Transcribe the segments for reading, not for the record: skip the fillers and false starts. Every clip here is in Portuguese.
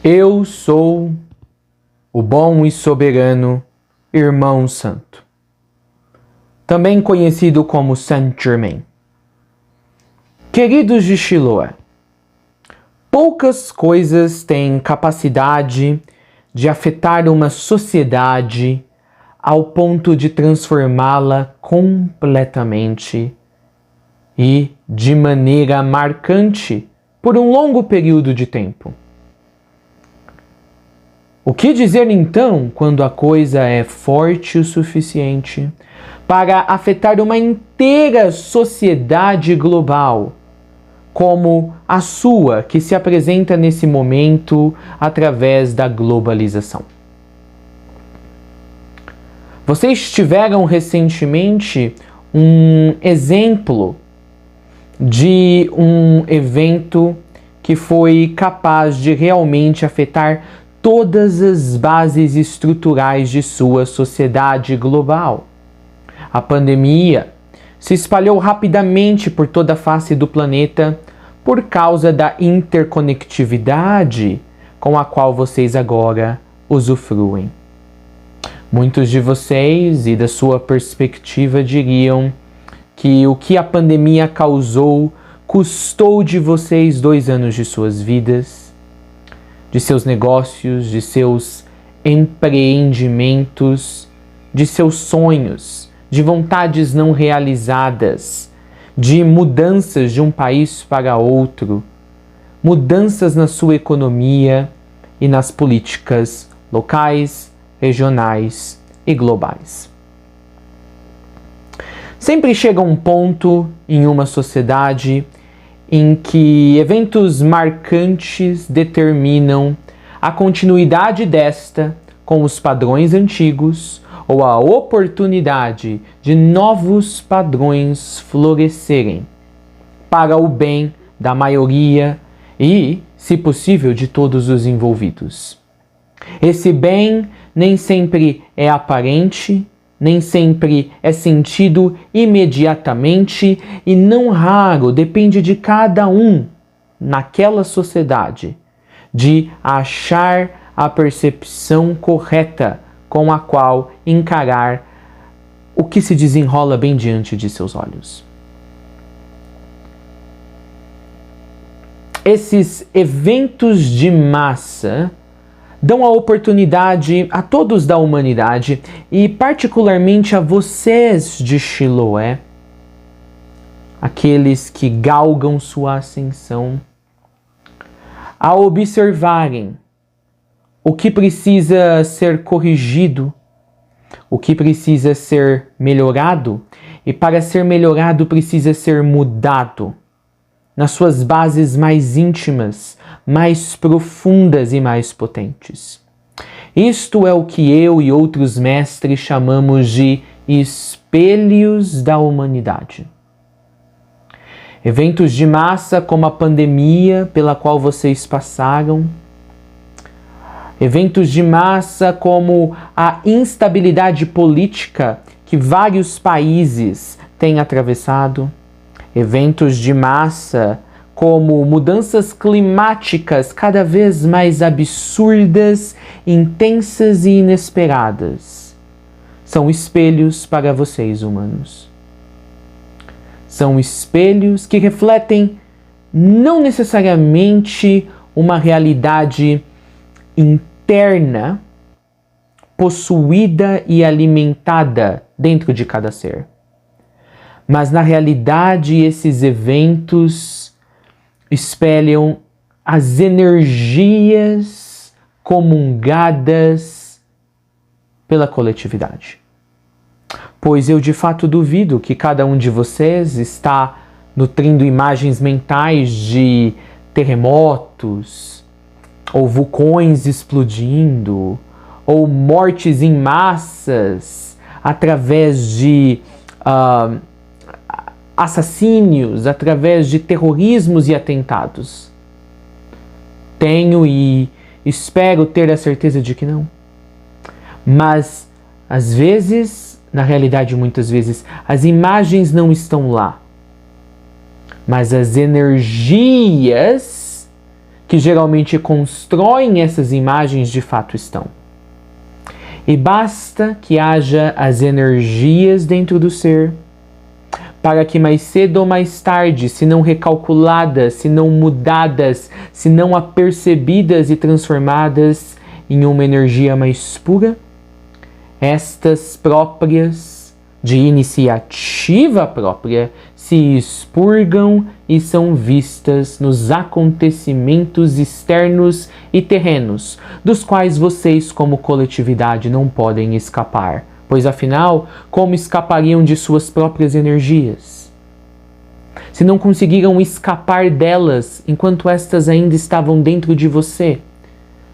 Eu sou o bom e soberano Irmão Santo, também conhecido como Saint-Germain. Queridos de Siloé, poucas coisas têm capacidade de afetar uma sociedade ao ponto de transformá-la completamente e de maneira marcante por um longo período de tempo. O que dizer então quando a coisa é forte o suficiente para afetar uma inteira sociedade global, como a sua, que se apresenta nesse momento através da globalização? Vocês tiveram recentemente um exemplo de um evento que foi capaz de realmente afetar todas as bases estruturais de sua sociedade global. A pandemia se espalhou rapidamente por toda a face do planeta por causa da interconectividade com a qual vocês agora usufruem. Muitos de vocês, e da sua perspectiva, diriam que o que a pandemia causou custou de vocês 2 anos de suas vidas, de seus negócios, de seus empreendimentos, de seus sonhos, de vontades não realizadas, de mudanças de um país para outro, mudanças na sua economia e nas políticas locais, regionais e globais. Sempre chega um ponto em uma sociedade em que eventos marcantes determinam a continuidade desta com os padrões antigos ou a oportunidade de novos padrões florescerem para o bem da maioria e, se possível, de todos os envolvidos. Esse bem nem sempre é aparente, nem sempre é sentido imediatamente e não raro depende de cada um naquela sociedade de achar a percepção correta com a qual encarar o que se desenrola bem diante de seus olhos. Esses eventos de massa dão a oportunidade a todos da humanidade e particularmente a vocês de Siloé, aqueles que galgam sua ascensão, a observarem o que precisa ser corrigido, o que precisa ser melhorado e para ser melhorado precisa ser mudado nas suas bases mais íntimas, mais profundas e mais potentes. Isto é o que eu e outros mestres chamamos de espelhos da humanidade. Eventos de massa como a pandemia pela qual vocês passaram, eventos de massa como a instabilidade política que vários países têm atravessado, eventos de massa como mudanças climáticas cada vez mais absurdas, intensas e inesperadas, são espelhos para vocês, humanos. São espelhos que refletem não necessariamente uma realidade interna, possuída e alimentada dentro de cada ser. Mas na realidade esses eventos espelham as energias comungadas pela coletividade. Pois eu de fato duvido que cada um de vocês está nutrindo imagens mentais de terremotos, ou vulcões explodindo, ou mortes em massas através de assassínios, através de terrorismos e atentados. Tenho e espero ter a certeza de que não. Mas, às vezes, na realidade muitas vezes, as imagens não estão lá. Mas as energias que geralmente constroem essas imagens de fato estão. E basta que haja as energias dentro do ser, para que mais cedo ou mais tarde, se não recalculadas, se não mudadas, se não apercebidas e transformadas em uma energia mais pura, estas próprias, de iniciativa própria, se expurgam e são vistas nos acontecimentos externos e terrenos, dos quais vocês, como coletividade, não podem escapar. Pois afinal, como escapariam de suas próprias energias? Se não conseguiram escapar delas enquanto estas ainda estavam dentro de você,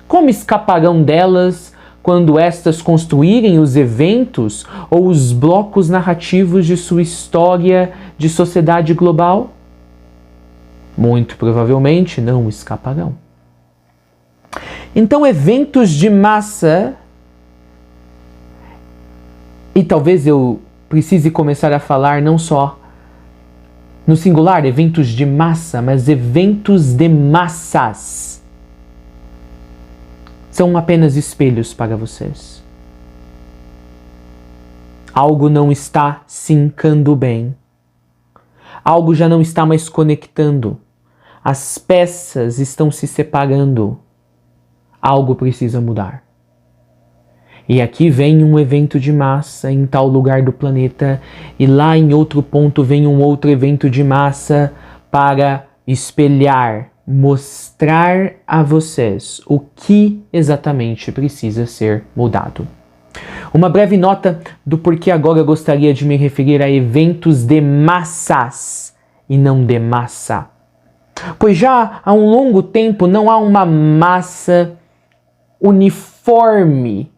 como escaparão delas quando estas construírem os eventos ou os blocos narrativos de sua história de sociedade global? Muito provavelmente não escaparão. Então, eventos de massa, e talvez eu precise começar a falar não só no singular, eventos de massa, mas eventos de massas, são apenas espelhos para vocês. Algo não está sincando bem. Algo já não está mais conectando. As peças estão se separando. Algo precisa mudar. E aqui vem um evento de massa em tal lugar do planeta, e lá em outro ponto vem um outro evento de massa para espelhar, mostrar a vocês o que exatamente precisa ser mudado. Uma breve nota do porquê agora eu gostaria de me referir a eventos de massas e não de massa. Pois já há um longo tempo não há uma massa uniforme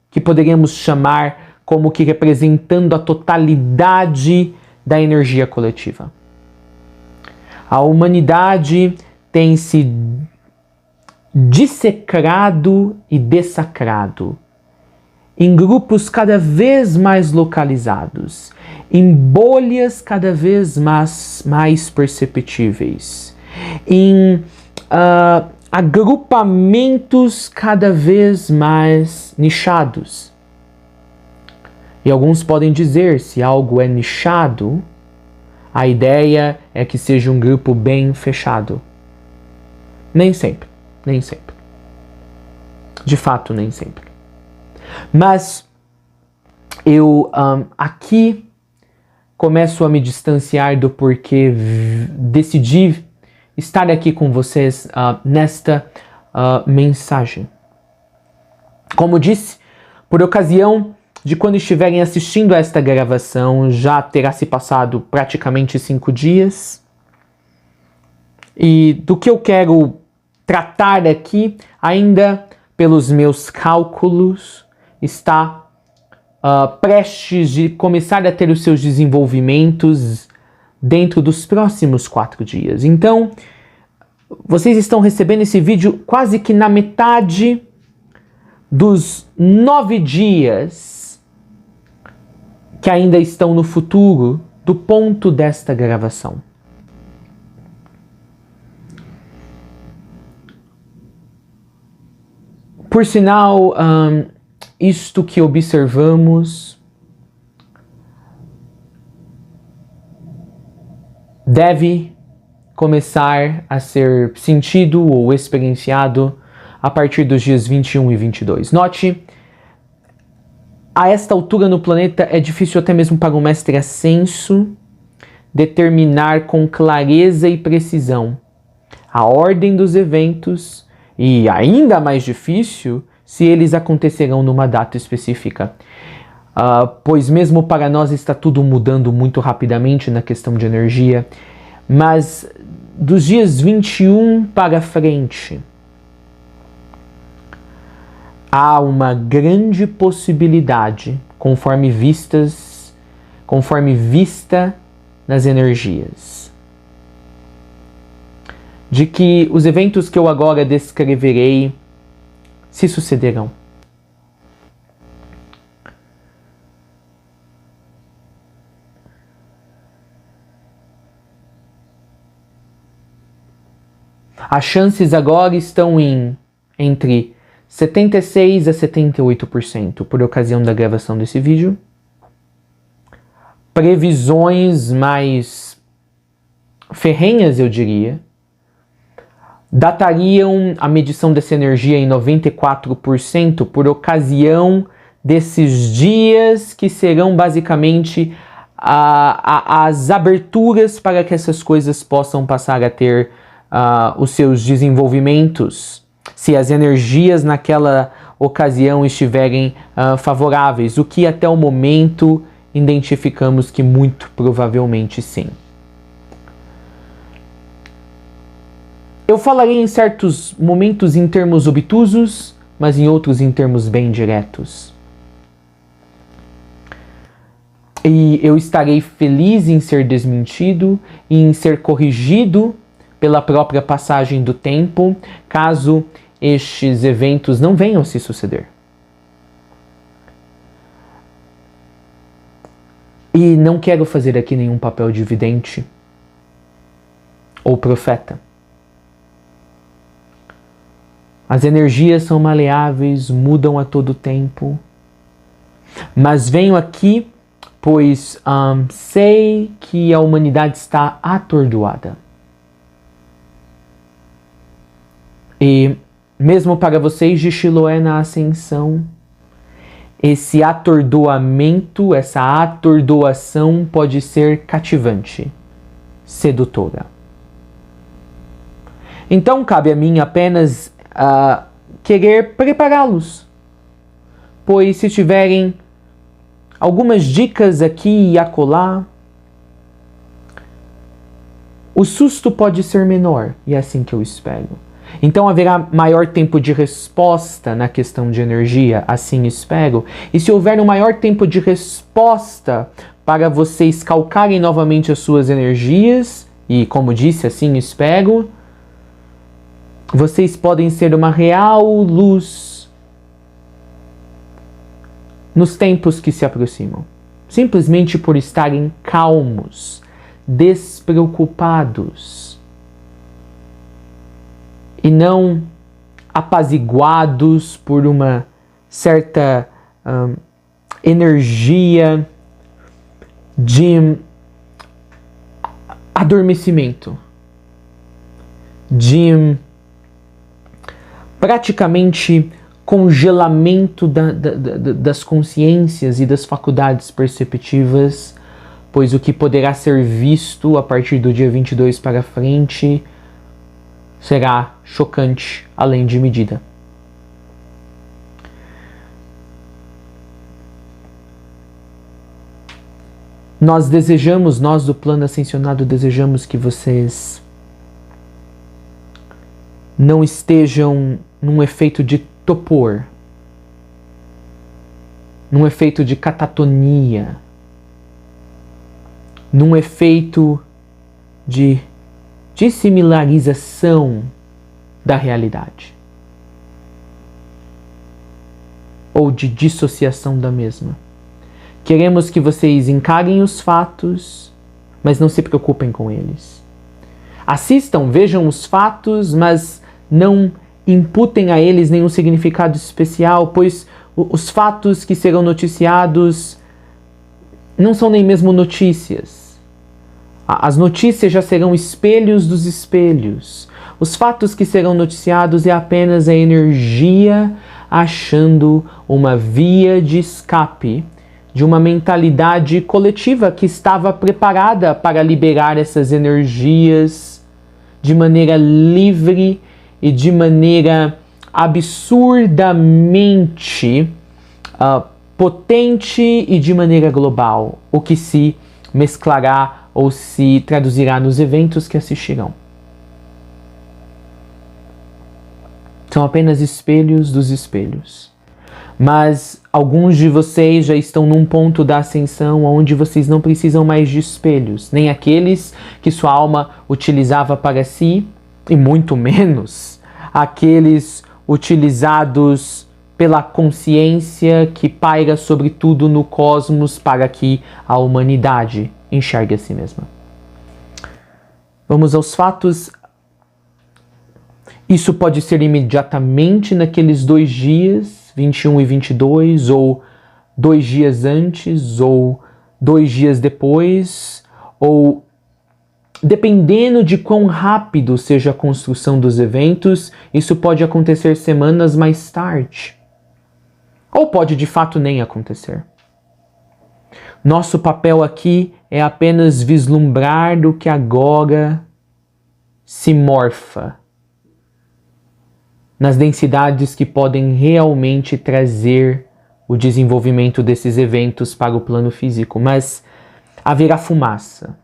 que poderíamos chamar como que representando a totalidade da energia coletiva. A humanidade tem se dissecado e dessacrado em grupos cada vez mais localizados, em bolhas cada vez mais perceptíveis, em agrupamentos cada vez mais nichados. E alguns podem dizer, se algo é nichado, a ideia é que seja um grupo bem fechado. Nem sempre, nem sempre. De fato, nem sempre. Mas eu aqui começo a me distanciar do porquê decidi estar aqui com vocês nesta mensagem. Como disse, por ocasião de quando estiverem assistindo a esta gravação, já terá se passado praticamente 5 dias. E do que eu quero tratar aqui, ainda pelos meus cálculos, está prestes de começar a ter os seus desenvolvimentos dentro dos próximos 4 dias. Então, vocês estão recebendo esse vídeo quase que na metade dos 9 dias que ainda estão no futuro do ponto desta gravação. Por sinal, isto que observamos deve começar a ser sentido ou experienciado a partir dos dias 21 e 22. Note, a esta altura no planeta é difícil até mesmo para um mestre ascenso determinar com clareza e precisão a ordem dos eventos, e ainda mais difícil se eles acontecerão numa data específica. Pois mesmo para nós está tudo mudando muito rapidamente na questão de energia, mas dos dias 21 para frente, há uma grande possibilidade, conforme vista nas energias, de que os eventos que eu agora descreverei se sucederão. As chances agora estão entre 76% a 78% por ocasião da gravação desse vídeo. Previsões mais ferrenhas, eu diria, datariam a medição dessa energia em 94% por ocasião desses dias que serão basicamente as aberturas para que essas coisas possam passar a ter os seus desenvolvimentos, se as energias naquela ocasião estiverem favoráveis, o que até o momento identificamos que muito provavelmente sim. Eu falarei em certos momentos em termos obtusos, mas em outros em termos bem diretos. E eu estarei feliz em ser desmentido e em ser corrigido pela própria passagem do tempo, caso estes eventos não venham a se suceder. E não quero fazer aqui nenhum papel de vidente ou profeta. As energias são maleáveis, mudam a todo tempo, mas venho aqui pois sei que a humanidade está atordoada. E mesmo para vocês de Chiloé na Ascensão, esse atordoamento, essa atordoação pode ser cativante, sedutora. Então cabe a mim apenas querer prepará-los, pois se tiverem algumas dicas aqui e acolá, o susto pode ser menor, e é assim que eu espero. Então haverá maior tempo de resposta na questão de energia, assim espero. E se houver um maior tempo de resposta para vocês calcarem novamente as suas energias, e como disse, assim espero, vocês podem ser uma real luz nos tempos que se aproximam, simplesmente por estarem calmos, despreocupados e não apaziguados por uma certa energia de adormecimento, de praticamente congelamento das consciências e das faculdades perceptivas, pois o que poderá ser visto a partir do dia 22 para frente será chocante além de medida. Nós do plano ascensionado, desejamos que vocês não estejam num efeito de topor, num efeito de catatonia, num efeito de dissimilarização da realidade ou de dissociação da mesma. Queremos que vocês encarem os fatos, mas não se preocupem com eles. Assistam, vejam os fatos, mas não imputem a eles nenhum significado especial, pois os fatos que serão noticiados não são nem mesmo notícias. As notícias já serão espelhos dos espelhos. Os fatos que serão noticiados é apenas a energia achando uma via de escape de uma mentalidade coletiva que estava preparada para liberar essas energias de maneira livre e de maneira absurdamente potente e de maneira global, o que se mesclará ou se traduzirá nos eventos que assistirão. São apenas espelhos dos espelhos. Mas alguns de vocês já estão num ponto da ascensão onde vocês não precisam mais de espelhos, nem aqueles que sua alma utilizava para si, e muito menos aqueles utilizados pela consciência que paira sobre tudo no cosmos para que a humanidade enxergue a si mesma. Vamos aos fatos. Isso pode ser imediatamente naqueles 2 dias, 21 e 22, ou 2 dias antes, ou 2 dias depois, ou dependendo de quão rápido seja a construção dos eventos, isso pode acontecer semanas mais tarde. Ou pode de fato nem acontecer. Nosso papel aqui é apenas vislumbrar o que agora se morfa nas densidades que podem realmente trazer o desenvolvimento desses eventos para o plano físico, mas haverá fumaça.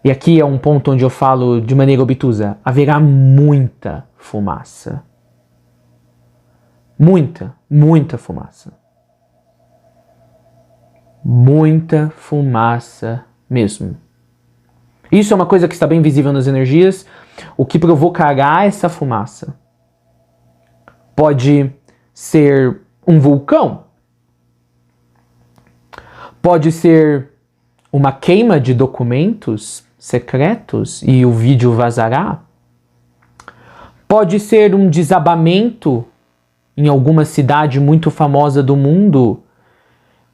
E aqui é um ponto onde eu falo de maneira obtusa, haverá muita fumaça. Muita fumaça. Muita fumaça mesmo. Isso é uma coisa que está bem visível nas energias. O que provocará essa fumaça? Pode ser um vulcão. Pode ser uma queima de documentos secretos e o vídeo vazará. Pode ser um desabamento em alguma cidade muito famosa do mundo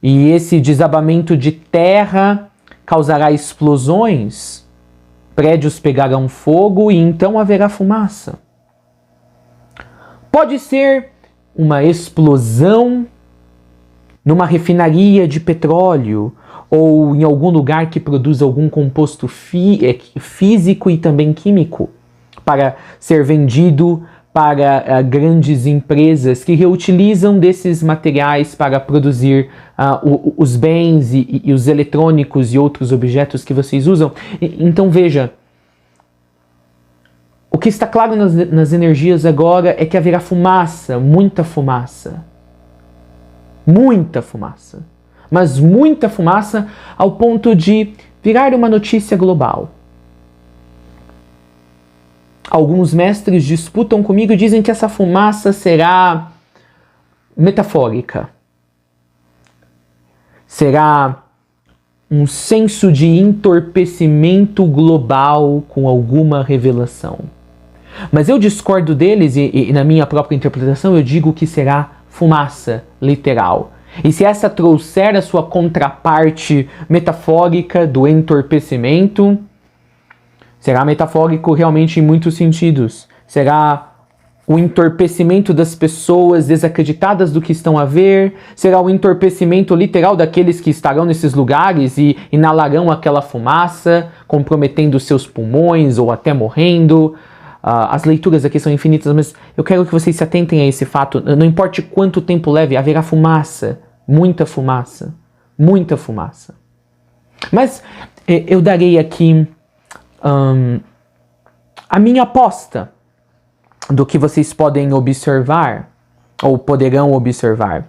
e esse desabamento de terra causará explosões, prédios pegarão fogo e então haverá fumaça. Pode ser uma explosão numa refinaria de petróleo ou em algum lugar que produz algum composto físico e também químico para ser vendido para grandes empresas que reutilizam desses materiais para produzir os bens e os eletrônicos e outros objetos que vocês usam. Então veja, o que está claro nas energias agora é que haverá fumaça, muita fumaça. Muita fumaça. Mas muita fumaça ao ponto de virar uma notícia global. Alguns mestres disputam comigo e dizem que essa fumaça será metafórica. Será um senso de entorpecimento global com alguma revelação. Mas eu discordo deles e na minha própria interpretação eu digo que será fumaça literal. E se essa trouxer a sua contraparte metafórica do entorpecimento, será metafórico realmente em muitos sentidos. Será o entorpecimento das pessoas desacreditadas do que estão a ver. Será o entorpecimento literal daqueles que estarão nesses lugares e inalarão aquela fumaça, comprometendo seus pulmões ou até morrendo. As leituras aqui são infinitas, mas eu quero que vocês se atentem a esse fato. Não importa quanto tempo leve, haverá fumaça. Muita fumaça. Muita fumaça. Mas eu darei aqui a minha aposta do que vocês podem observar, ou poderão observar.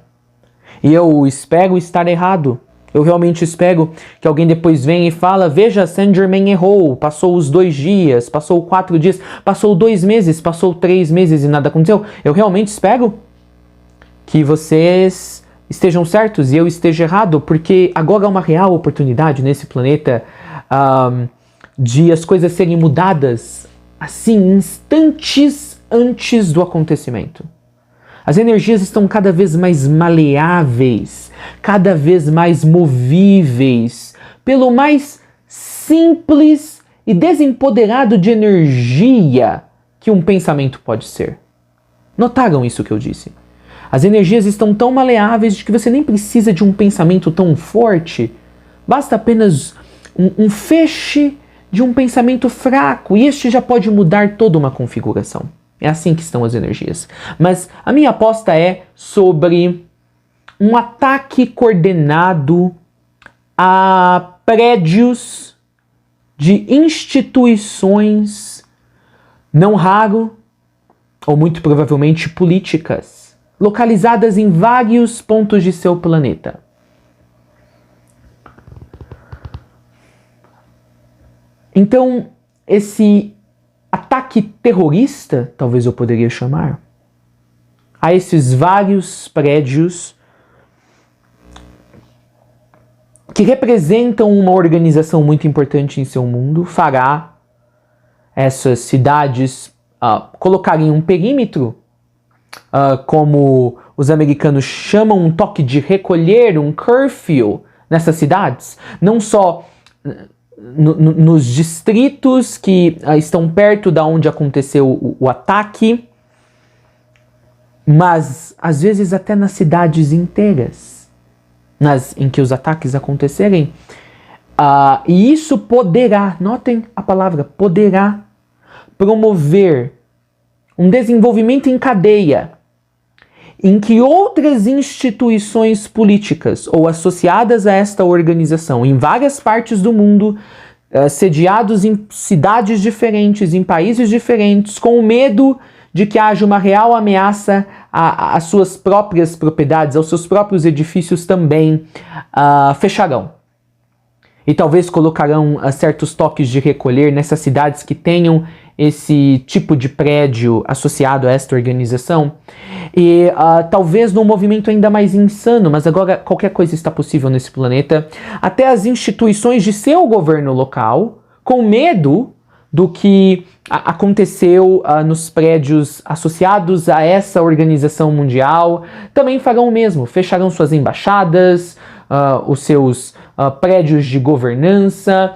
E eu espero estar errado. Eu realmente espero que alguém depois venha e fala, veja, Saint Germain errou, passou os 2 dias, passou 4 dias, passou 2 meses, passou 3 meses e nada aconteceu. Eu realmente espero que vocês estejam certos e eu esteja errado, porque agora há uma real oportunidade nesse planeta de as coisas serem mudadas assim, instantes antes do acontecimento. As energias estão cada vez mais maleáveis, cada vez mais movíveis, pelo mais simples e desempoderado de energia que um pensamento pode ser. Notaram isso que eu disse? As energias estão tão maleáveis de que você nem precisa de um pensamento tão forte, basta apenas um feixe de um pensamento fraco, e este já pode mudar toda uma configuração. É assim que estão as energias. Mas a minha aposta é sobre um ataque coordenado a prédios de instituições, não raro, ou muito provavelmente políticas, localizadas em vários pontos de seu planeta. Então, esse ataque terrorista, talvez eu poderia chamar, a esses vários prédios que representam uma organização muito importante em seu mundo, fará essas cidades colocarem um perímetro, como os americanos chamam, um toque de recolher, um curfew nessas cidades, não só nos distritos que estão perto da onde aconteceu o ataque, mas às vezes até nas cidades inteiras em que os ataques acontecerem. E isso poderá, notem a palavra, poderá promover um desenvolvimento em cadeia, em que outras instituições políticas ou associadas a esta organização, em várias partes do mundo, sediados em cidades diferentes, em países diferentes, com medo de que haja uma real ameaça às suas próprias propriedades, aos seus próprios edifícios também, fecharão. E talvez colocarão certos toques de recolher nessas cidades que tenham esse tipo de prédio associado a esta organização. E talvez num movimento ainda mais insano, mas agora qualquer coisa está possível nesse planeta, até as instituições de seu governo local, com medo do que aconteceu nos prédios associados a essa organização mundial, também farão o mesmo, fecharão suas embaixadas, os seus prédios de governança,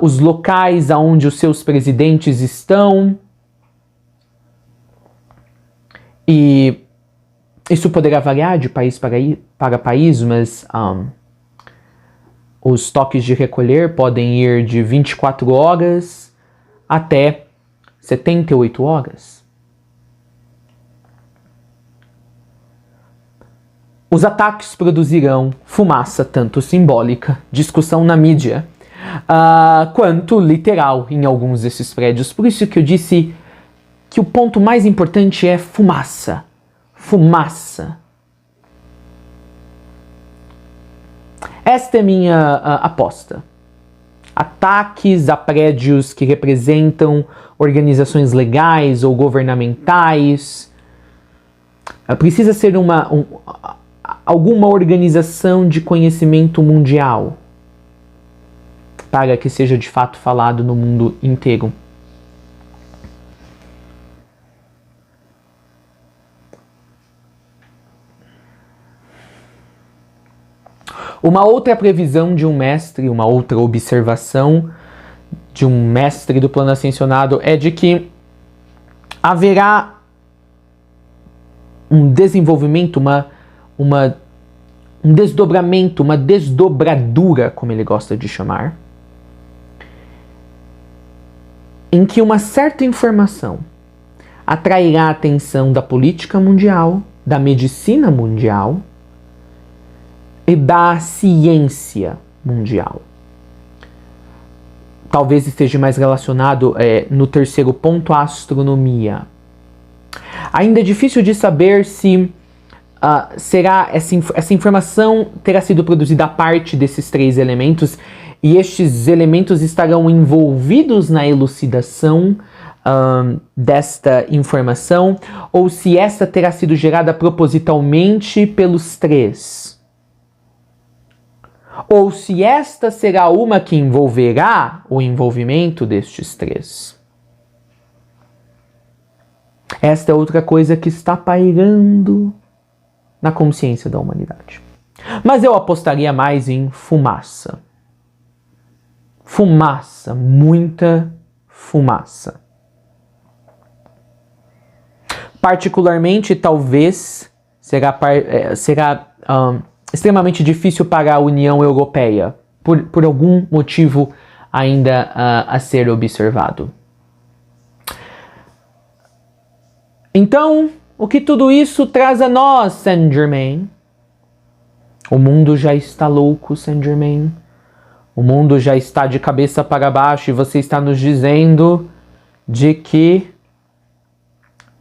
os locais onde os seus presidentes estão. E isso poderá variar de país para país, mas os toques de recolher podem ir de 24 horas até 78 horas. Os ataques produzirão fumaça tanto simbólica, discussão na mídia, quanto literal em alguns desses prédios. Por isso que eu disse que o ponto mais importante é fumaça. Fumaça. Esta é minha aposta. Ataques a prédios que representam organizações legais ou governamentais. Precisa ser alguma organização de conhecimento mundial para que seja de fato falado no mundo inteiro. Uma outra previsão de um mestre, uma outra observação de um mestre do plano ascensionado é de que haverá um desenvolvimento, um desdobramento, uma desdobradura, como ele gosta de chamar, em que uma certa informação atrairá a atenção da política mundial, da medicina mundial e da ciência mundial. Talvez esteja mais relacionado no terceiro ponto, à astronomia. Ainda é difícil de saber se essa informação terá sido produzida a parte desses três elementos e estes elementos estarão envolvidos na elucidação desta informação, ou se esta terá sido gerada propositalmente pelos três. Ou se esta será uma que envolverá o envolvimento destes três. Esta é outra coisa que está pairando na consciência da humanidade. Mas eu apostaria mais em fumaça. Fumaça, muita fumaça. Particularmente, talvez, será extremamente difícil para a União Europeia, por algum motivo ainda a ser observado. Então, o que tudo isso traz a nós, Saint Germain? O mundo já está louco, Saint Germain. O mundo já está de cabeça para baixo e você está nos dizendo de que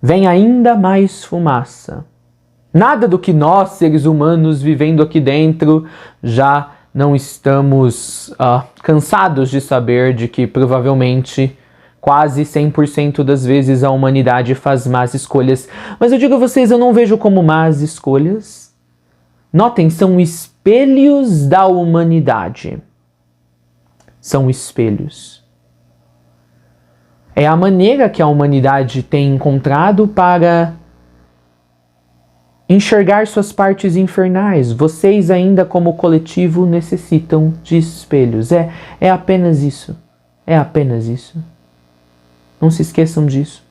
vem ainda mais fumaça. Nada do que nós, seres humanos, vivendo aqui dentro, já não estamos cansados de saber de que provavelmente quase 100% das vezes a humanidade faz más escolhas. Mas eu digo a vocês, eu não vejo como más escolhas. Notem, são espelhos da humanidade. São espelhos. É a maneira que a humanidade tem encontrado para enxergar suas partes infernais. Vocês ainda como coletivo necessitam de espelhos. É apenas isso. É apenas isso. Não se esqueçam disso.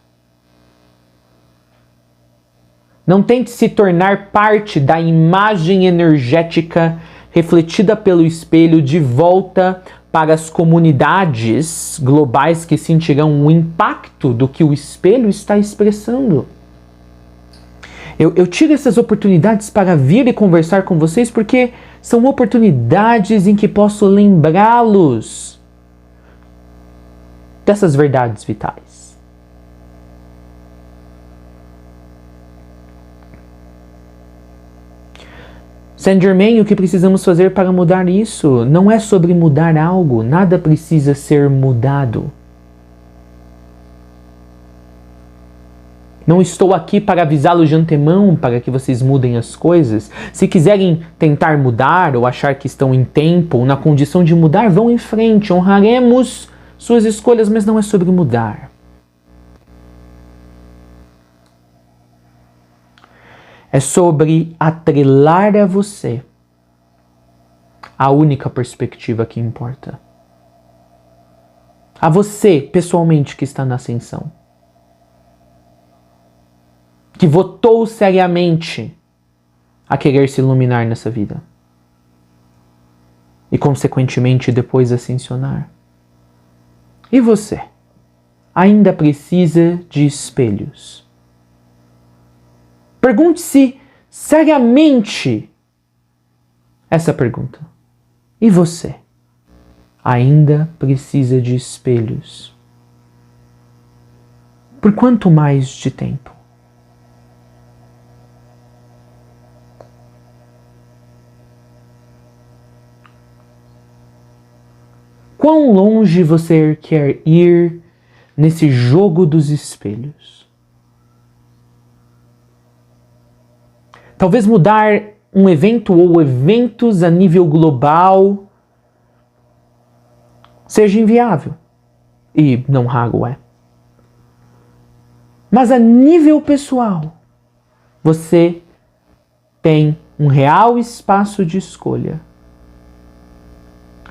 Não tente se tornar parte da imagem energética refletida pelo espelho de volta para as comunidades globais que sentirão o impacto do que o espelho está expressando. Eu tiro essas oportunidades para vir e conversar com vocês porque são oportunidades em que posso lembrá-los dessas verdades vitais. Saint Germain, o que precisamos fazer para mudar isso? Não é sobre mudar algo, nada precisa ser mudado. Não estou aqui para avisá-los de antemão para que vocês mudem as coisas. Se quiserem tentar mudar ou achar que estão em tempo ou na condição de mudar, vão em frente, honraremos suas escolhas, mas não é sobre mudar. É sobre atrelar a você a única perspectiva que importa. A você, pessoalmente, que está na ascensão. Que votou seriamente a querer se iluminar nessa vida. E, consequentemente, depois ascensionar. E você? Ainda precisa de espelhos. Pergunte-se seriamente essa pergunta. E você? Ainda precisa de espelhos? Por quanto mais de tempo? Quão longe você quer ir nesse jogo dos espelhos? Talvez mudar um evento ou eventos a nível global seja inviável. E não raro é. Mas a nível pessoal, você tem um real espaço de escolha,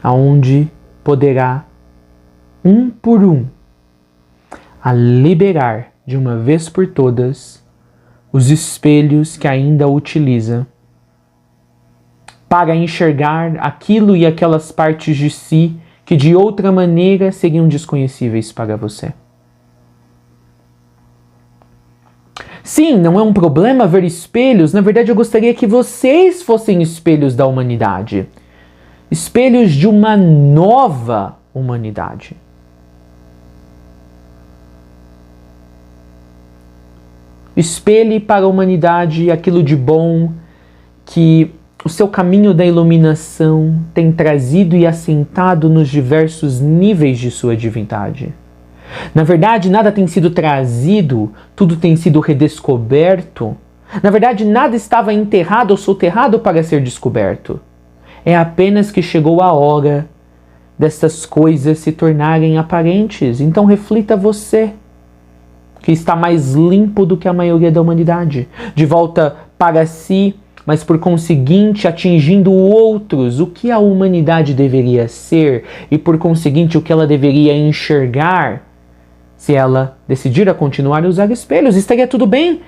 aonde poderá, um por um, a liberar de uma vez por todas os espelhos que ainda utiliza para enxergar aquilo e aquelas partes de si que de outra maneira seriam desconhecíveis para você. Sim, não é um problema ver espelhos. Na verdade, eu gostaria que vocês fossem espelhos da humanidade. Espelhos de uma nova humanidade. Espelhe para a humanidade aquilo de bom que o seu caminho da iluminação tem trazido e assentado nos diversos níveis de sua divindade. Na verdade, nada tem sido trazido, tudo tem sido redescoberto. Na verdade, nada estava enterrado ou soterrado para ser descoberto. É apenas que chegou a hora dessas coisas se tornarem aparentes. Então reflita você, que está mais limpo do que a maioria da humanidade, de volta para si, mas por conseguinte atingindo outros, o que a humanidade deveria ser e por conseguinte o que ela deveria enxergar. Se ela decidir a continuar a usar espelhos, estaria tudo bem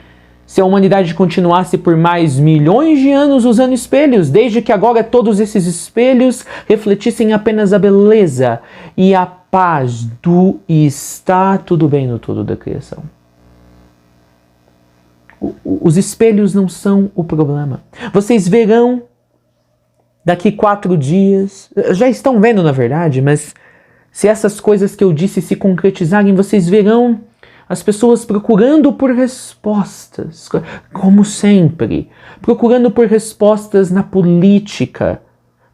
se a humanidade continuasse por mais milhões de anos usando espelhos, desde que agora todos esses espelhos refletissem apenas a beleza e a paz do está tudo bem no todo da criação. Os espelhos não são o problema. Vocês verão daqui 4 dias, já estão vendo na verdade, mas se essas coisas que eu disse se concretizarem, vocês verão as pessoas procurando por respostas, como sempre, procurando por respostas na política,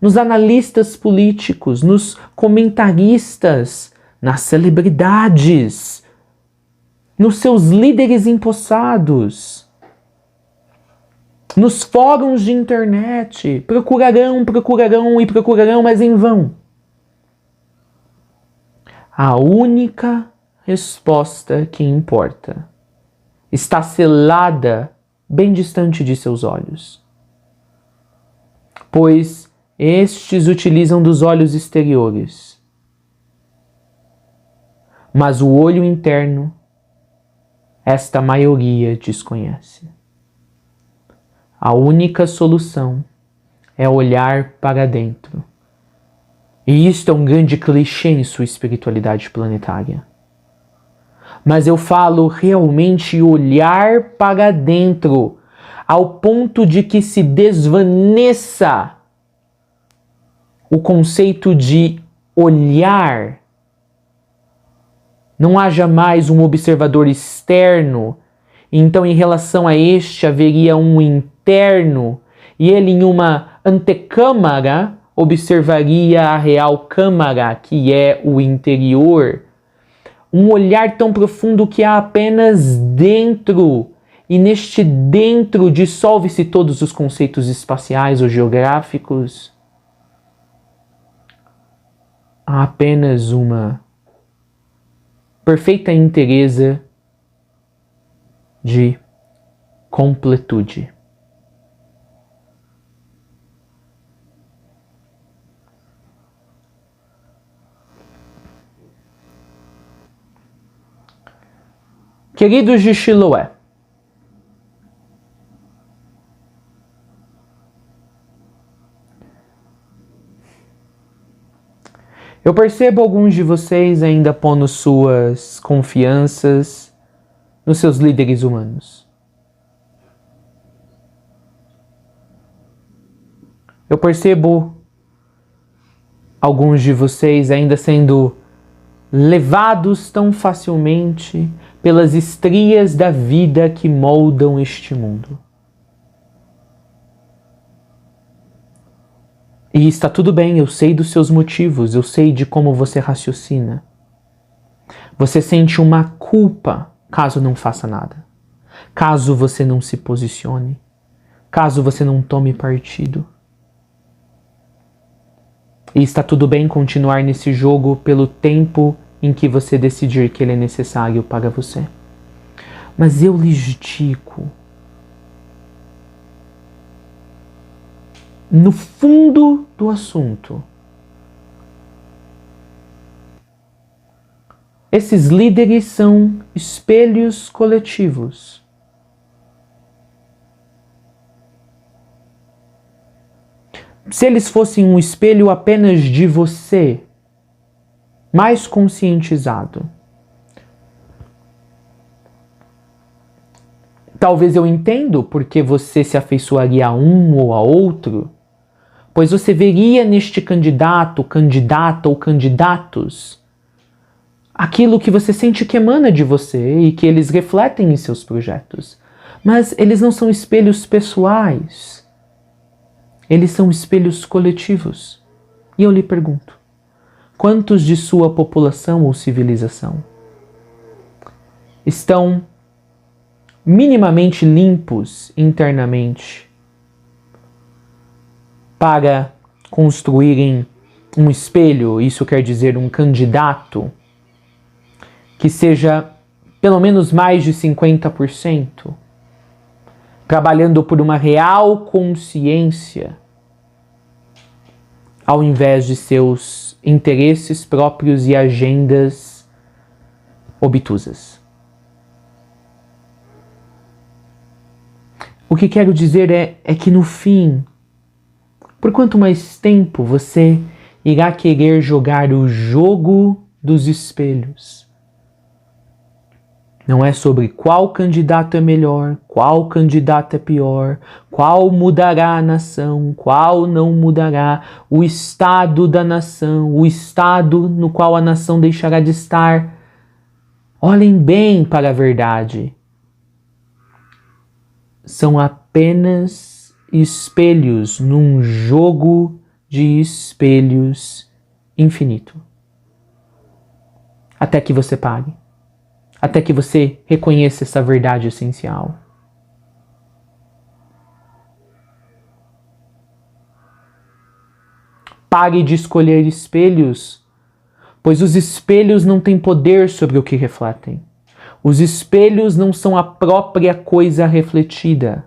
nos analistas políticos, nos comentaristas, nas celebridades, nos seus líderes empossados, nos fóruns de internet. Procurarão, mas em vão. A única resposta que importa está selada bem distante de seus olhos, pois estes utilizam dos olhos exteriores, mas o olho interno esta maioria desconhece. A única solução é olhar para dentro. E isto é um grande clichê em sua espiritualidade planetária. Mas eu falo realmente olhar para dentro, ao ponto de que se desvaneça o conceito de olhar. Não haja mais um observador externo, então em relação a este haveria um interno, e ele em uma antecâmara observaria a real câmara, que é o interior. Um olhar tão profundo que há apenas dentro, e neste dentro dissolve-se todos os conceitos espaciais ou geográficos. Há apenas uma perfeita inteireza de completude. Queridos de Chiloé, eu percebo alguns de vocês ainda pondo suas confianças nos seus líderes humanos. Eu percebo alguns de vocês ainda sendo levados tão facilmente pelas estrias da vida que moldam este mundo. E está tudo bem, eu sei dos seus motivos, eu sei de como você raciocina. Você sente uma culpa caso não faça nada, caso você não se posicione, caso você não tome partido. E está tudo bem continuar nesse jogo pelo tempo em que você decidir que ele é necessário para você. Mas eu lhes digo, no fundo do assunto, esses líderes são espelhos coletivos. Se eles fossem um espelho apenas de você, mais conscientizado, talvez eu entendo porque você se afeiçoaria a um ou a outro, pois você veria neste candidato, candidata ou candidatos aquilo que você sente que emana de você e que eles refletem em seus projetos. Mas eles não são espelhos pessoais. Eles são espelhos coletivos. E eu lhe pergunto, quantos de sua população ou civilização estão minimamente limpos internamente para construírem um espelho, isso quer dizer um candidato, que seja pelo menos mais de 50%, trabalhando por uma real consciência, ao invés de seus interesses próprios e agendas obtusas. O que quero dizer é que no fim, por quanto mais tempo você irá querer jogar o jogo dos espelhos? Não é sobre qual candidato é melhor, qual candidato é pior, qual mudará a nação, qual não mudará, o estado da nação, o estado no qual a nação deixará de estar. Olhem bem para a verdade. São apenas espelhos num jogo de espelhos infinito. Até que você pague. Até que você reconheça essa verdade essencial. Pare de escolher espelhos pois os espelhos não têm poder sobre o que refletem. Os espelhos não são a própria coisa refletida.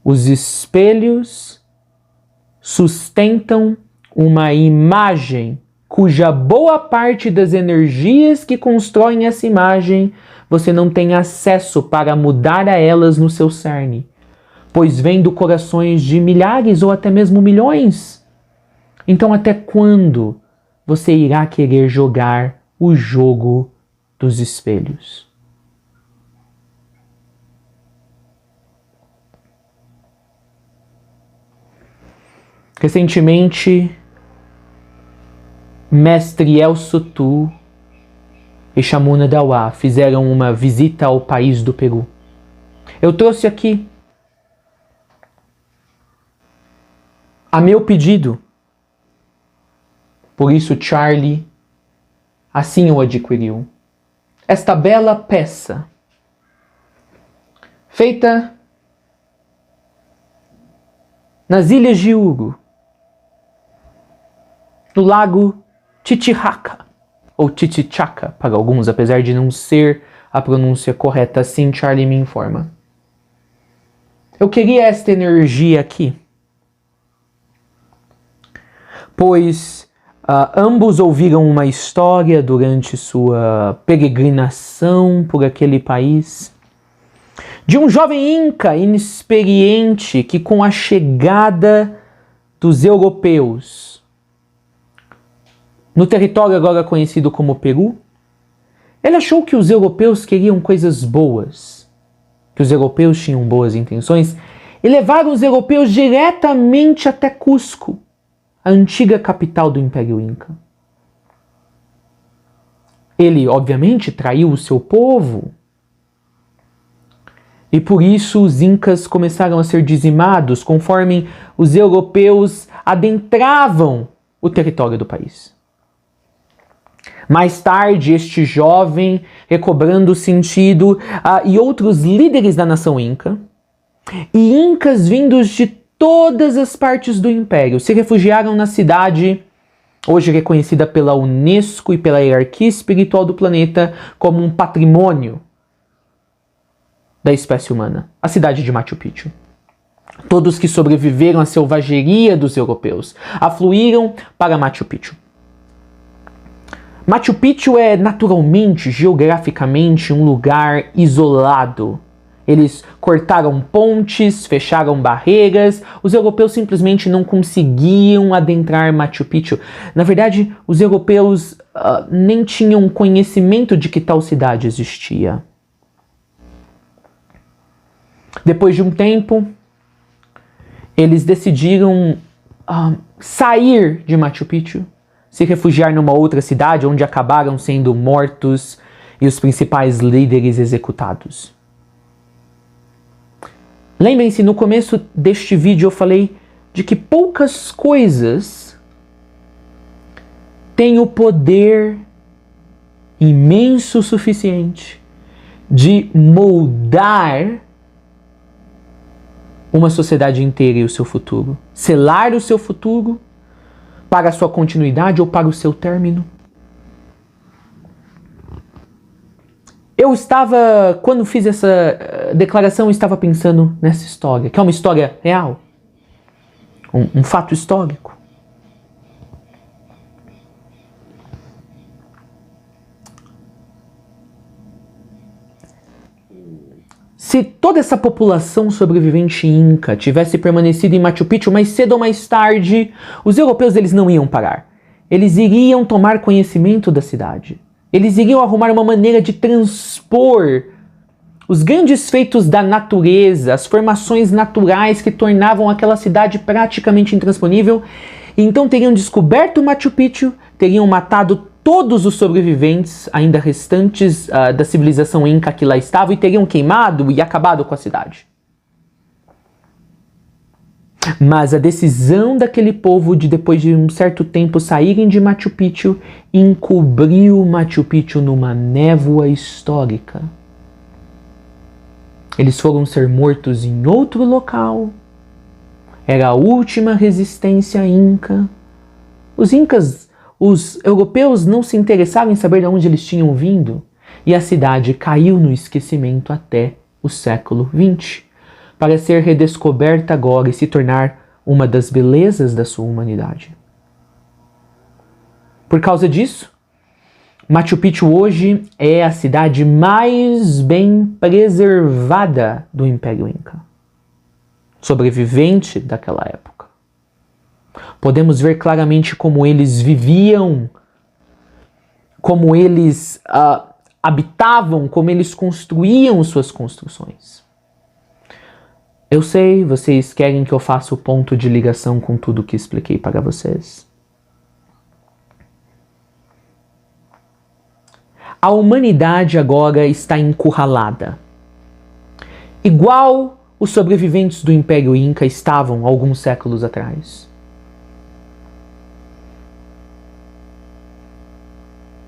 Os espelhos sustentam uma imagem cuja boa parte das energias que constroem essa imagem você não tem acesso para mudar a elas no seu cerne, pois vem do corações de milhares ou até mesmo milhões. Então até quando você irá querer jogar o jogo dos espelhos? Recentemente, Mestre El Sotu e Chamuna Dawa fizeram uma visita ao país do Peru. Eu trouxe aqui, a meu pedido, por isso Charlie assim o adquiriu, esta bela peça, feita nas Ilhas de Uru, no lago Titicaca, ou Titicaca para alguns, apesar de não ser a pronúncia correta, assim Charlie me informa. Eu queria esta energia aqui, pois ambos ouviram uma história durante sua peregrinação por aquele país, de um jovem inca inexperiente que, com a chegada dos europeus no território agora conhecido como Peru, ele achou que os europeus queriam coisas boas, que os europeus tinham boas intenções, e levaram os europeus diretamente até Cusco, a antiga capital do Império Inca. Ele, obviamente, traiu o seu povo, e por isso os incas começaram a ser dizimados conforme os europeus adentravam o território do país. Mais tarde, este jovem, recobrando o sentido, e outros líderes da nação inca, e incas vindos de todas as partes do império, se refugiaram na cidade, hoje reconhecida pela Unesco e pela hierarquia espiritual do planeta como um patrimônio da espécie humana, a cidade de Machu Picchu. Todos que sobreviveram à selvageria dos europeus afluíram para Machu Picchu. Machu Picchu é naturalmente, geograficamente, um lugar isolado. Eles cortaram pontes, fecharam barreiras, os europeus simplesmente não conseguiam adentrar Machu Picchu. Na verdade, os europeus nem tinham conhecimento de que tal cidade existia. Depois de um tempo, eles decidiram sair de Machu Picchu, se refugiar numa outra cidade, onde acabaram sendo mortos e os principais líderes executados. Lembrem-se, no começo deste vídeo eu falei de que poucas coisas têm o poder imenso o suficiente de moldar uma sociedade inteira e o seu futuro. Selar o seu futuro para a sua continuidade ou para o seu término. Eu estava, quando fiz essa declaração, eu estava pensando nessa história, que é uma história real, um fato histórico. Se toda essa população sobrevivente inca tivesse permanecido em Machu Picchu, mais cedo ou mais tarde, os europeus eles não iam parar. Eles iriam tomar conhecimento da cidade. Eles iriam arrumar uma maneira de transpor os grandes feitos da natureza, as formações naturais que tornavam aquela cidade praticamente intransponível. E então teriam descoberto Machu Picchu, teriam matado todos os sobreviventes ainda restantes da civilização inca que lá estavam e teriam queimado e acabado com a cidade. Mas a decisão daquele povo de, depois de um certo tempo, saírem de Machu Picchu, encobriu Machu Picchu numa névoa histórica. Eles foram ser mortos em outro local. Era a última resistência inca. Os incas Os europeus não se interessaram em saber de onde eles tinham vindo, e a cidade caiu no esquecimento até o século XX, para ser redescoberta agora e se tornar uma das belezas da sua humanidade. Por causa disso, Machu Picchu hoje é a cidade mais bem preservada do Império Inca, sobrevivente daquela época. Podemos ver claramente como eles viviam, como eles habitavam, como eles construíam suas construções. Eu sei, vocês querem que eu faça o ponto de ligação com tudo que expliquei para vocês. A humanidade agora está encurralada, igual os sobreviventes do Império Inca estavam alguns séculos atrás.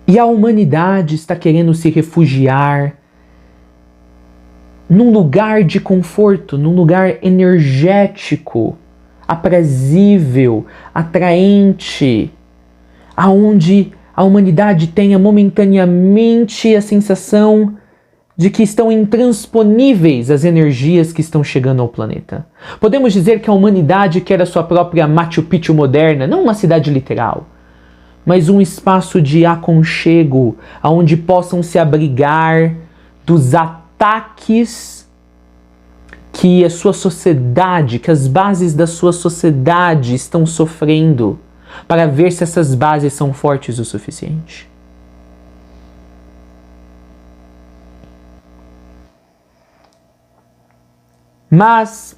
E a humanidade está querendo se refugiar num lugar de conforto, num lugar energético, aprazível, atraente, aonde a humanidade tenha momentaneamente a sensação de que estão intransponíveis as energias que estão chegando ao planeta. Podemos dizer que a humanidade quer a sua própria Machu Picchu moderna, não uma cidade literal, mas um espaço de aconchego, onde possam se abrigar dos ataques que a sua sociedade, que as bases da sua sociedade estão sofrendo, para ver se essas bases são fortes o suficiente. Mas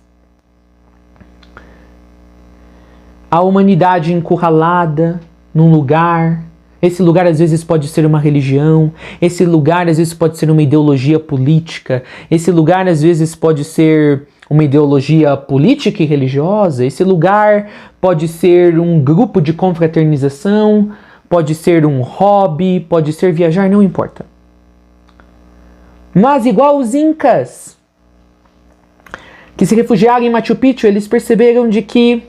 a humanidade encurralada num lugar, esse lugar às vezes pode ser uma religião, esse lugar às vezes pode ser uma ideologia política, esse lugar às vezes pode ser uma ideologia política e religiosa, esse lugar pode ser um grupo de confraternização, pode ser um hobby, pode ser viajar, não importa. Mas igual os incas, que se refugiaram em Machu Picchu, eles perceberam de que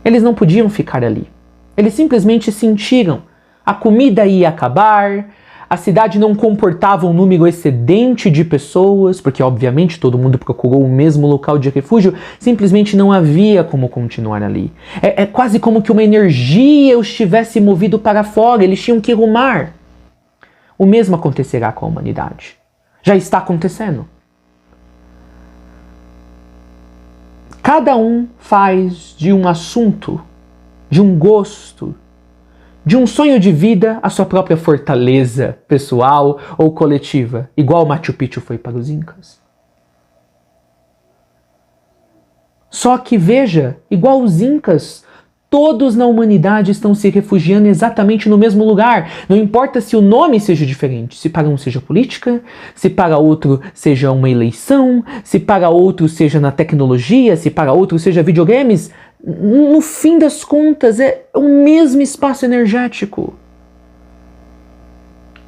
eles não podiam ficar ali. Eles simplesmente sentiram a comida ia acabar, a cidade não comportava um número excedente de pessoas, porque obviamente todo mundo procurou o mesmo local de refúgio, simplesmente não havia como continuar ali. É quase como que uma energia os tivesse movido para fora, eles tinham que rumar. O mesmo acontecerá com a humanidade. Já está acontecendo. Cada um faz de um assunto, de um gosto, de um sonho de vida a sua própria fortaleza pessoal ou coletiva, igual Machu Picchu foi para os incas. Só que veja, igual os incas, todos na humanidade estão se refugiando exatamente no mesmo lugar. Não importa se o nome seja diferente, se para um seja política, se para outro seja uma eleição, se para outro seja na tecnologia, se para outro seja videogames. No fim das contas, é o mesmo espaço energético.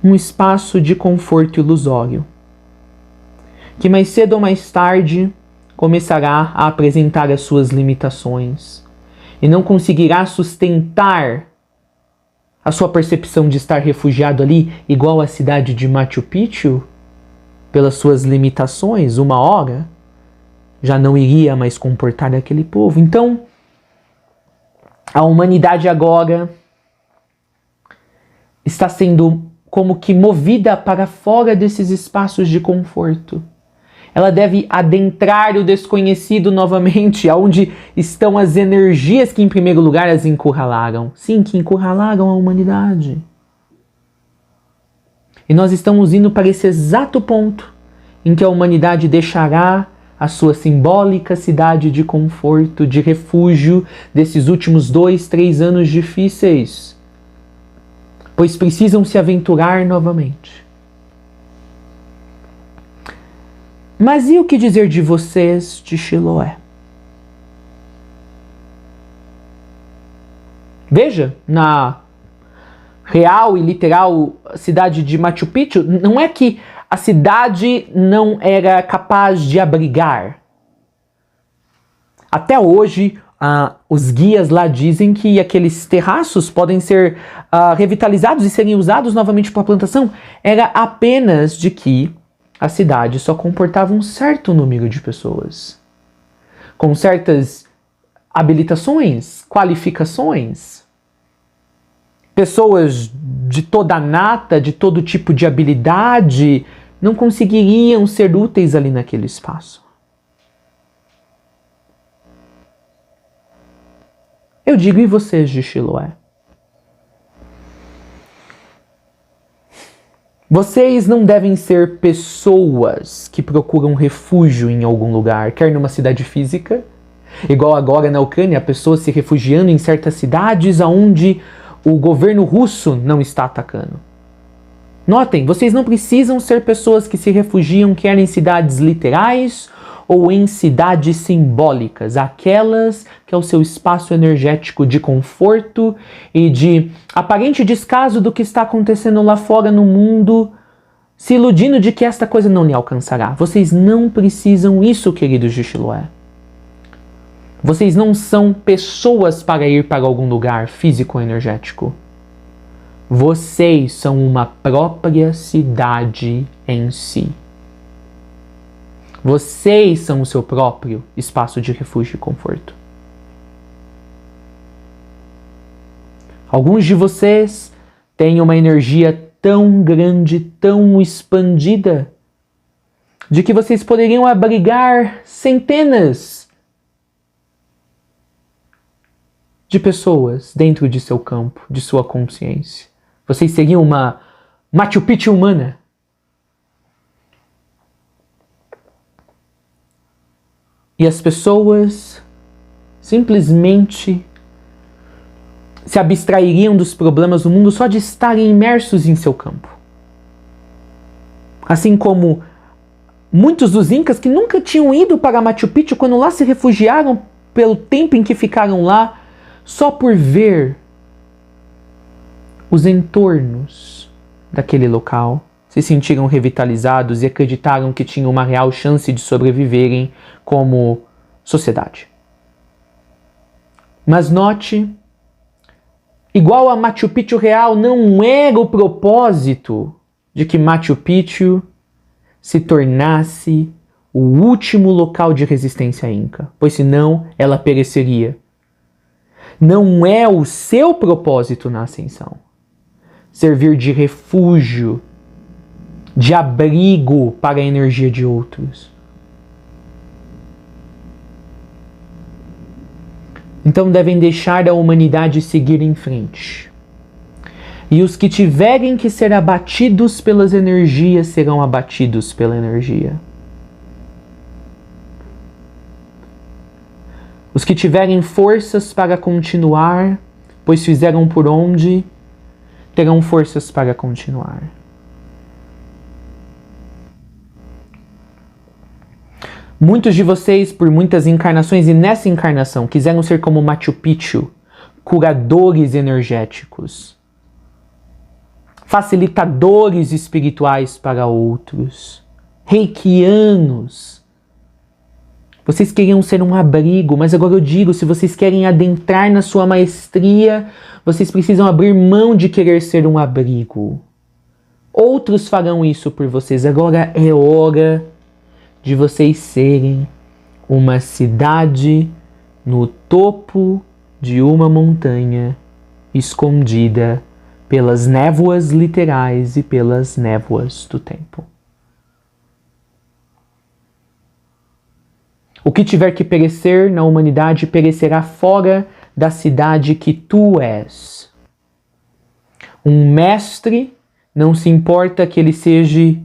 Um espaço de conforto ilusório, que mais cedo ou mais tarde começará a apresentar as suas limitações e não conseguirá sustentar a sua percepção de estar refugiado ali, igual a cidade de Machu Picchu, pelas suas limitações, uma hora já não iria mais comportar aquele povo. Então, a humanidade agora está sendo como que movida para fora desses espaços de conforto. Ela deve adentrar o desconhecido novamente, aonde estão as energias que em primeiro lugar as encurralaram. Sim, que encurralaram a humanidade. E nós estamos indo para esse exato ponto em que a humanidade deixará a sua simbólica cidade de conforto, de refúgio desses últimos 2, 3 anos difíceis, pois precisam se aventurar novamente. Mas e o que dizer de vocês de Chiloé? Veja, na real e literal cidade de Machu Picchu, não é que a cidade não era capaz de abrigar. Até hoje, os guias lá dizem que aqueles terraços podem ser revitalizados e serem usados novamente para a plantação, era apenas de que a cidade só comportava um certo número de pessoas, com certas habilitações, qualificações, pessoas de toda a nata, de todo tipo de habilidade, não conseguiriam ser úteis ali naquele espaço. Eu digo, e vocês de Chiloé? Vocês não devem ser pessoas que procuram refúgio em algum lugar, quer numa cidade física, igual agora na Ucrânia, pessoas se refugiando em certas cidades onde o governo russo não está atacando. Notem, vocês não precisam ser pessoas que se refugiam quer em cidades literais ou em cidades simbólicas, aquelas que é o seu espaço energético de conforto e de aparente descaso do que está acontecendo lá fora no mundo, se iludindo de que esta coisa não lhe alcançará. Vocês não precisam isso, queridos de Chiloé. Vocês não são pessoas para ir para algum lugar físico ou energético. Vocês são uma própria cidade em si. Vocês são o seu próprio espaço de refúgio e conforto. Alguns de vocês têm uma energia tão grande, tão expandida, de que vocês poderiam abrigar centenas de pessoas dentro de seu campo, de sua consciência. Vocês seriam uma Machu Picchu humana. E as pessoas simplesmente se abstrairiam dos problemas do mundo só de estarem imersos em seu campo. Assim como muitos dos incas que nunca tinham ido para Machu Picchu, quando lá se refugiaram pelo tempo em que ficaram lá, só por ver os entornos daquele local, se sentiram revitalizados e acreditaram que tinham uma real chance de sobreviverem como sociedade. Mas note, igual a Machu Picchu real, não era o propósito de que Machu Picchu se tornasse o último local de resistência inca, pois senão ela pereceria. Não é o seu propósito na ascensão servir de refúgio, de abrigo para a energia de outros. Então devem deixar a humanidade seguir em frente. E os que tiverem que ser abatidos pelas energias serão abatidos pela energia. Os que tiverem forças para continuar, pois fizeram por onde, terão forças para continuar. Muitos de vocês, por muitas encarnações e nessa encarnação, quiseram ser como Machu Picchu, curadores energéticos, facilitadores espirituais para outros, reikianos. Vocês queriam ser um abrigo, mas agora eu digo, se vocês querem adentrar na sua maestria, vocês precisam abrir mão de querer ser um abrigo. Outros farão isso por vocês. Agora é hora de vocês serem uma cidade no topo de uma montanha, escondida pelas névoas literais e pelas névoas do tempo. O que tiver que perecer na humanidade perecerá fora da cidade que tu és. Um mestre não se importa que ele seja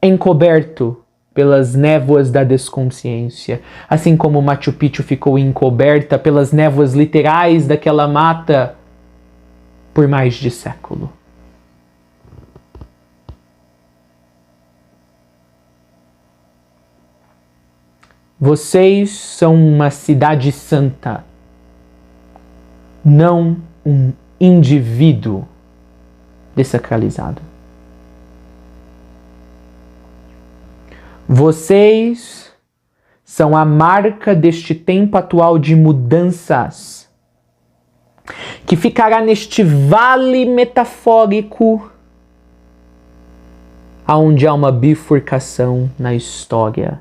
encoberto pelas névoas da desconsciência, assim como Machu Picchu ficou encoberta pelas névoas literais daquela mata por mais de século. Vocês são uma cidade santa, não um indivíduo desacralizado. Vocês são a marca deste tempo atual de mudanças, que ficará neste vale metafórico, aonde há uma bifurcação na história.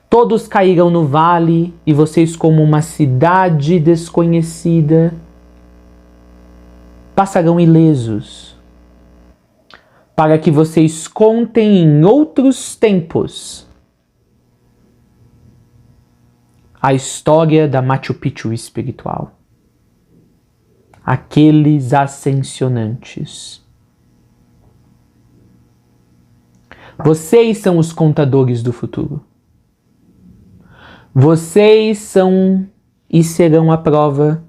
Todos cairão no vale e vocês, como uma cidade desconhecida, passarão ilesos, para que vocês contem em outros tempos a história da Machu Picchu espiritual. Aqueles ascensionantes. Vocês são os contadores do futuro. Vocês são e serão a prova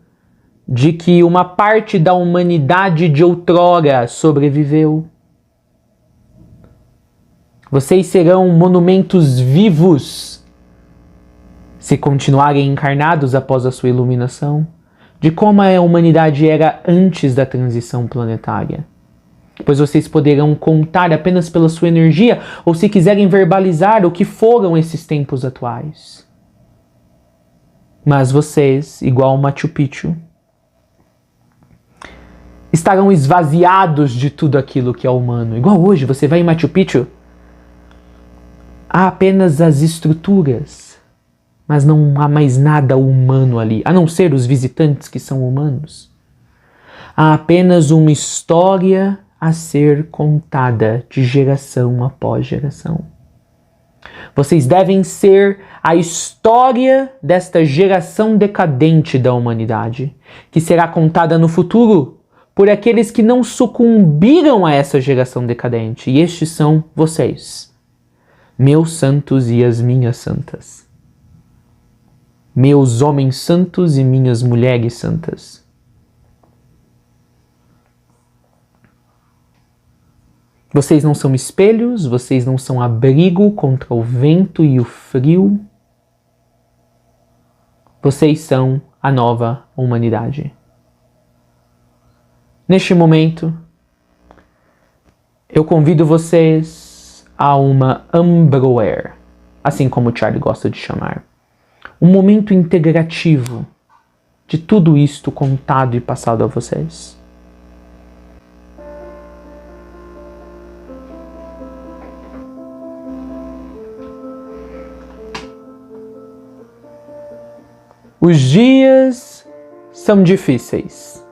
de que uma parte da humanidade de outrora sobreviveu. Vocês serão monumentos vivos, se continuarem encarnados após a sua iluminação, de como a humanidade era antes da transição planetária. Pois vocês poderão contar apenas pela sua energia, ou se quiserem verbalizar o que foram esses tempos atuais. Mas vocês, igual Machu Picchu, estarão esvaziados de tudo aquilo que é humano. Igual hoje, você vai em Machu Picchu, há apenas as estruturas, mas não há mais nada humano ali, a não ser os visitantes que são humanos. Há apenas uma história a ser contada de geração após geração. Vocês devem ser a história desta geração decadente da humanidade, que será contada no futuro por aqueles que não sucumbiram a essa geração decadente. E estes são vocês, meus santos e as minhas santas. Meus homens santos e minhas mulheres santas. Vocês não são espelhos, vocês não são abrigo contra o vento e o frio. Vocês são a nova humanidade. Neste momento, eu convido vocês a uma Umbroer, assim como o Charlie gosta de chamar. Um momento integrativo de tudo isto contado e passado a vocês. Os dias são difíceis.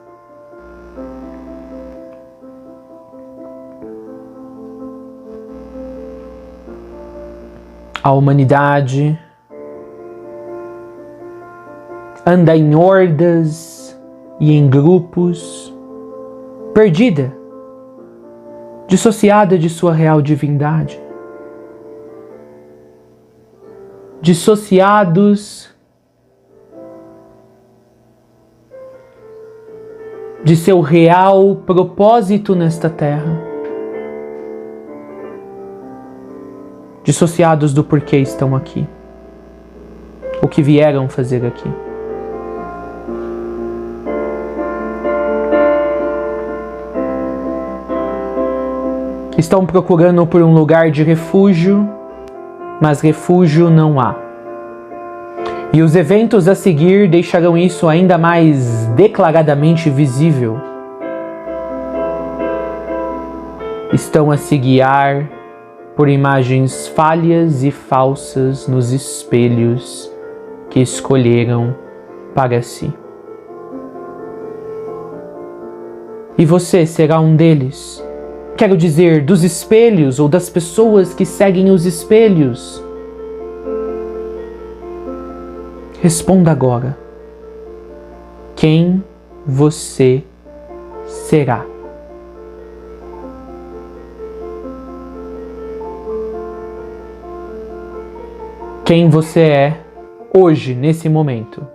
A humanidade anda em hordas e em grupos, perdida, dissociada de sua real divindade, dissociados de seu real propósito nesta terra, dissociados do porquê estão aqui, o que vieram fazer aqui. Estão procurando por um lugar de refúgio, mas refúgio não há. E os eventos a seguir deixarão isso ainda mais declaradamente visível. Estão a se guiar por imagens falhas e falsas nos espelhos que escolheram para si. E você será um deles. Quero dizer, dos espelhos ou das pessoas que seguem os espelhos. Responda agora. Quem você será? Quem você é hoje, nesse momento,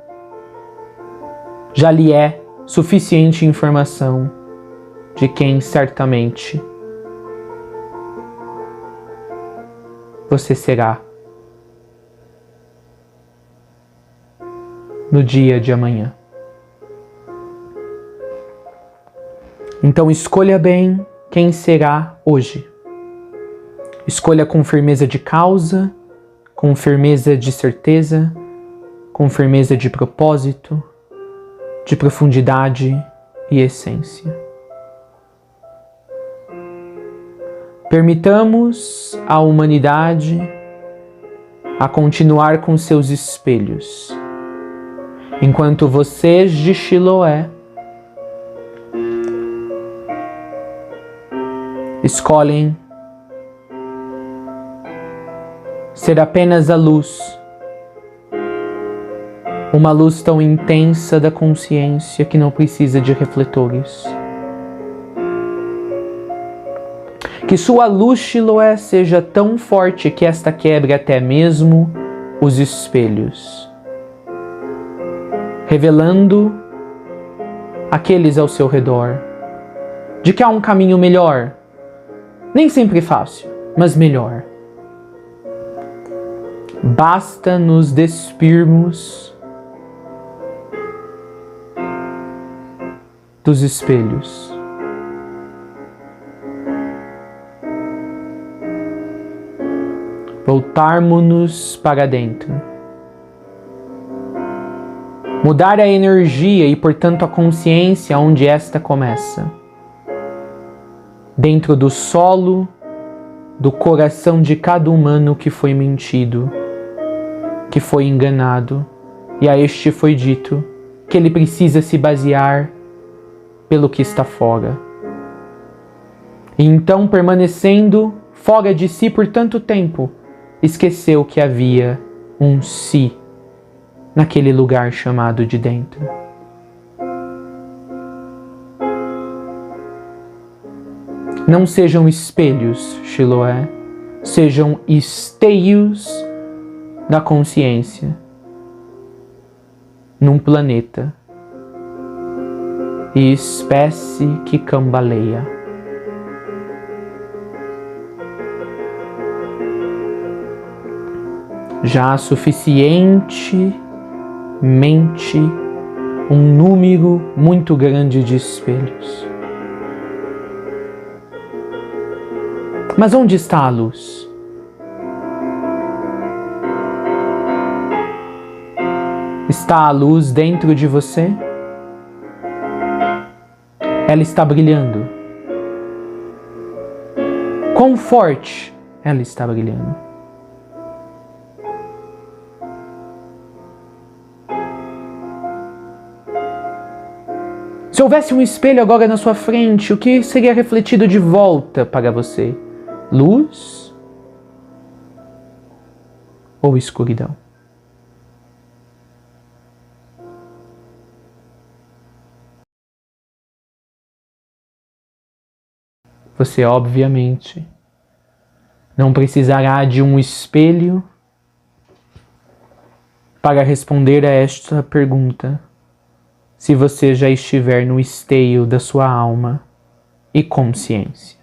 já lhe é suficiente informação de quem certamente você será no dia de amanhã. Então escolha bem quem será hoje. Escolha com firmeza de causa, com firmeza de certeza, com firmeza de propósito, de profundidade e essência. Permitamos à humanidade a continuar com seus espelhos, enquanto vocês de Siloé escolhem ser apenas a luz, uma luz tão intensa da consciência que não precisa de refletores. Que sua luz, Siloé, seja tão forte que esta quebre até mesmo os espelhos, revelando àqueles ao seu redor de que há um caminho melhor, nem sempre fácil, mas melhor. Basta nos despirmos dos espelhos. Voltarmos-nos para dentro. Mudar a energia e, portanto, a consciência onde esta começa. Dentro do solo, do coração de cada humano que foi mentido, que foi enganado, e a este foi dito que ele precisa se basear pelo que está fora. E então, permanecendo fora de si por tanto tempo, esqueceu que havia um si naquele lugar chamado de dentro. Não sejam espelhos, Siloé, sejam esteios da consciência num planeta e espécie que cambaleia. Já há suficientemente um número muito grande de espelhos. Mas onde está a luz? Está a luz dentro de você? Ela está brilhando. Quão forte ela está brilhando? Se houvesse um espelho agora na sua frente, o que seria refletido de volta para você? Luz ou escuridão? Você, obviamente, não precisará de um espelho para responder a esta pergunta, se você já estiver no esteio da sua alma e consciência.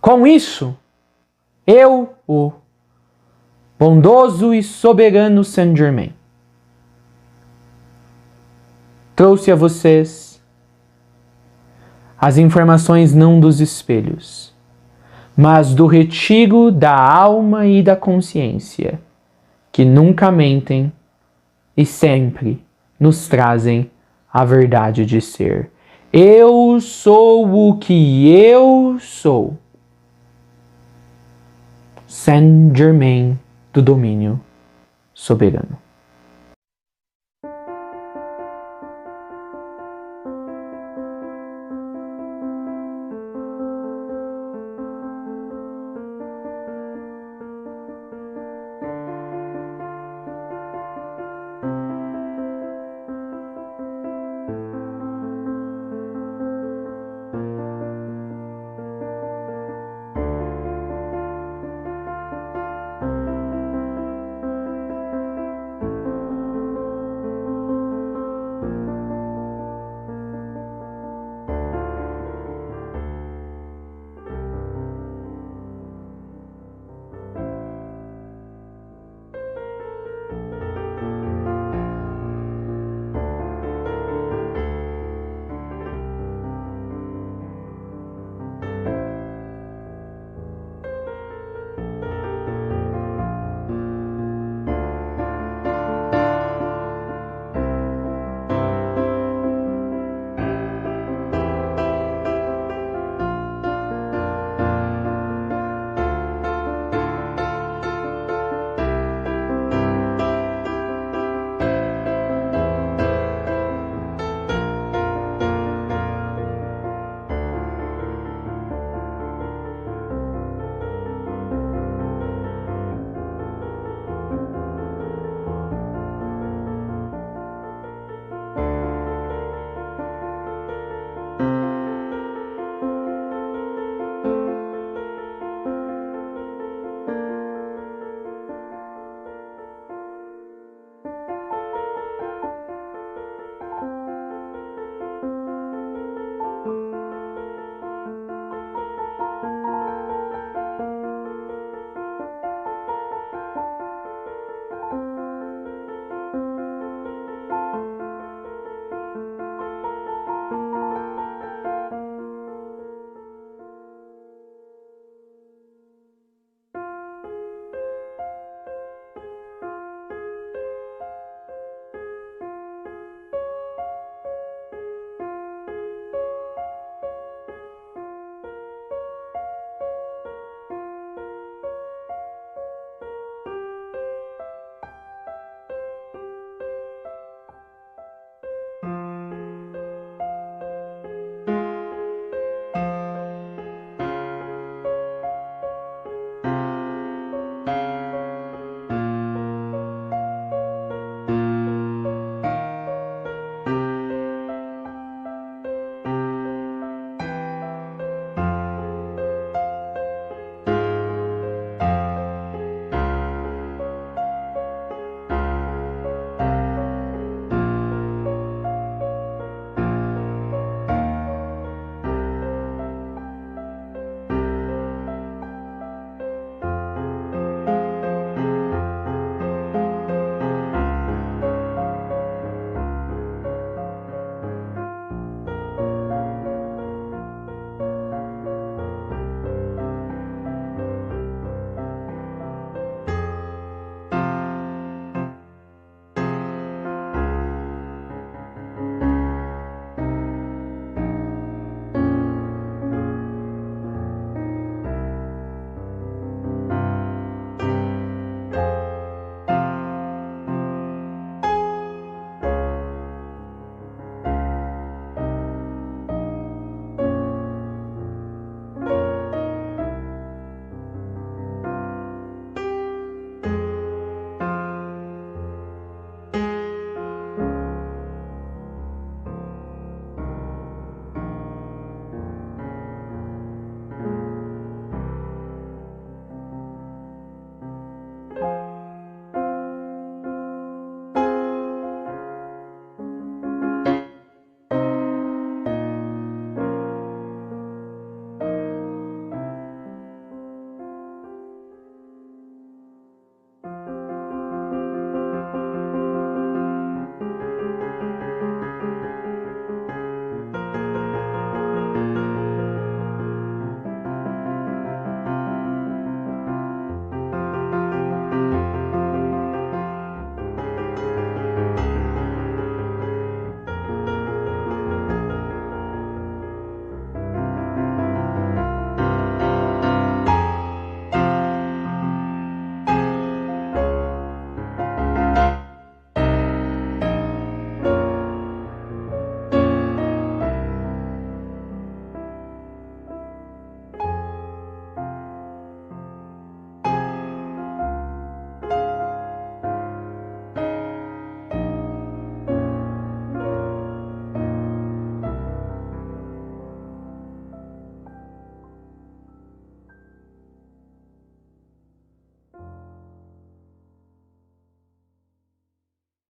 Com isso, eu, o bondoso e soberano Saint Germain, trouxe a vocês as informações não dos espelhos, mas do retiro da alma e da consciência, que nunca mentem e sempre nos trazem a verdade de ser. Eu sou o que eu sou. Saint Germain do domínio soberano.